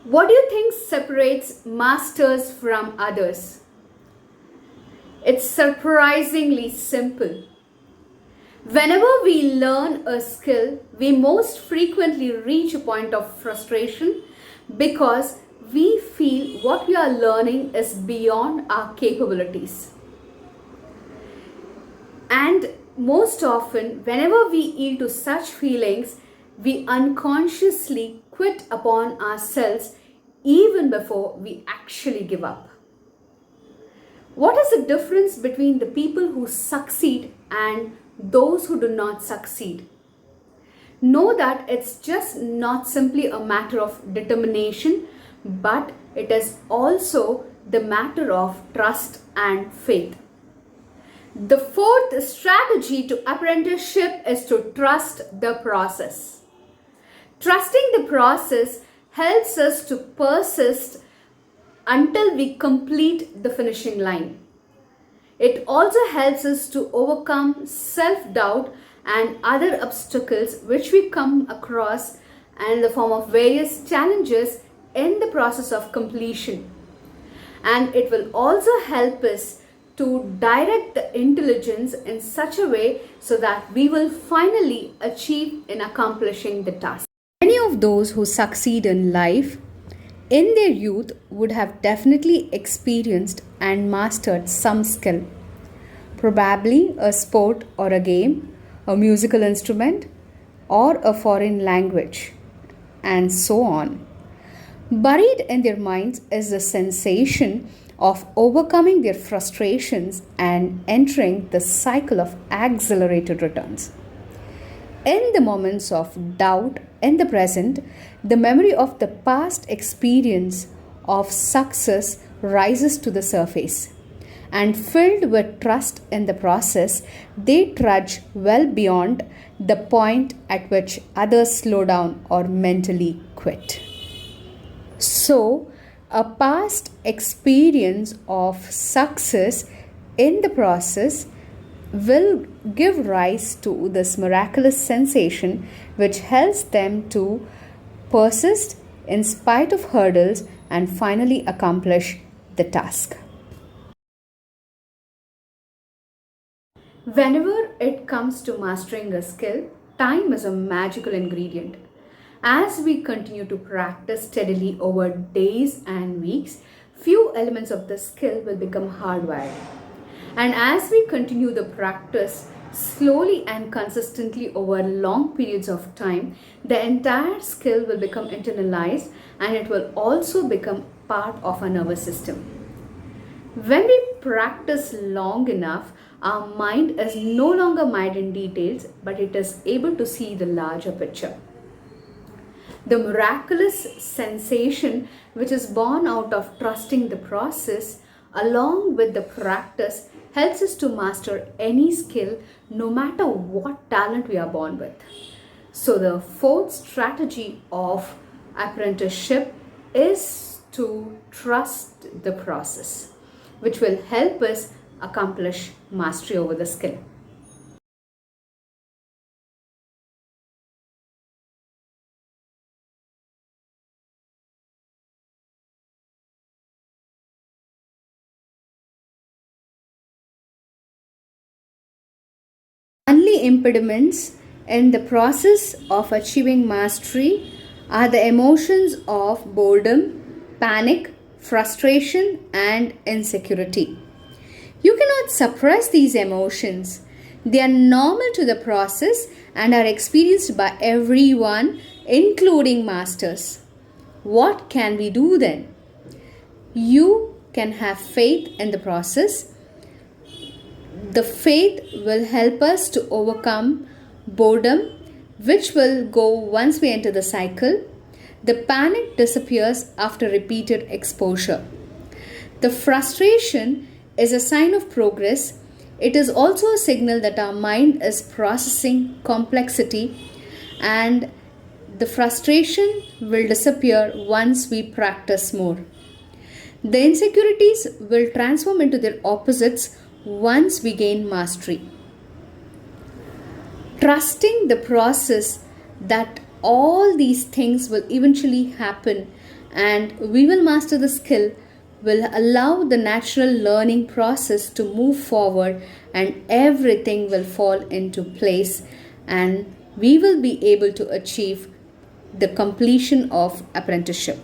What do you think separates masters from others? It's surprisingly simple. Whenever we learn a skill, we most frequently reach a point of frustration because we feel what we are learning is beyond our capabilities. And most often, whenever we yield to such feelings, we unconsciously quit upon ourselves even before we actually give up. What is the difference between the people who succeed and those who do not succeed? Know that it's just not simply a matter of determination, but it is also the matter of trust and faith. The fourth strategy to apprenticeship is to trust the process. Trusting the process helps us to persist until we complete the finishing line. It also helps us to overcome self-doubt and other obstacles which we come across in the form of various challenges in the process of completion. And it will also help us to direct the intelligence in such a way so that we will finally achieve in accomplishing the task. Many of those who succeed in life in their youth would have definitely experienced and mastered some skill, probably a sport or a game, a musical instrument, or a foreign language, and so on. Buried in their minds is the sensation of overcoming their frustrations and entering the cycle of accelerated returns. In the moments of doubt in the present, the memory of the past experience of success rises to the surface. And filled with trust in the process, they trudge well beyond the point at which others slow down or mentally quit. So, a past experience of success in the process will give rise to this miraculous sensation which helps them to persist in spite of hurdles and finally accomplish the task. Whenever it comes to mastering a skill, time is a magical ingredient. As we continue to practice steadily over days and weeks, few elements of the skill will become hardwired. And as we continue the practice slowly and consistently over long periods of time, the entire skill will become internalized and it will also become part of our nervous system. When we practice long enough, our mind is no longer mired in details, but it is able to see the larger picture. The miraculous sensation which is born out of trusting the process along with the practice helps us to master any skill no matter what talent we are born with. So the fourth strategy of apprenticeship is to trust the process, which will help us accomplish mastery over the skill. Only impediments in the process of achieving mastery are the emotions of boredom, panic, frustration, and insecurity. You cannot suppress these emotions. They are normal to the process and are experienced by everyone, including masters. What can we do then? You can have faith in the process. The faith will help us to overcome boredom, which will go once we enter the cycle. The panic disappears after repeated exposure. The frustration is a sign of progress. It is also a signal that our mind is processing complexity, and the frustration will disappear once we practice more. The insecurities will transform into their opposites once we gain mastery. Trusting the process that all these things will eventually happen and we will master the skill, will allow the natural learning process to move forward, and everything will fall into place, and we will be able to achieve the completion of apprenticeship.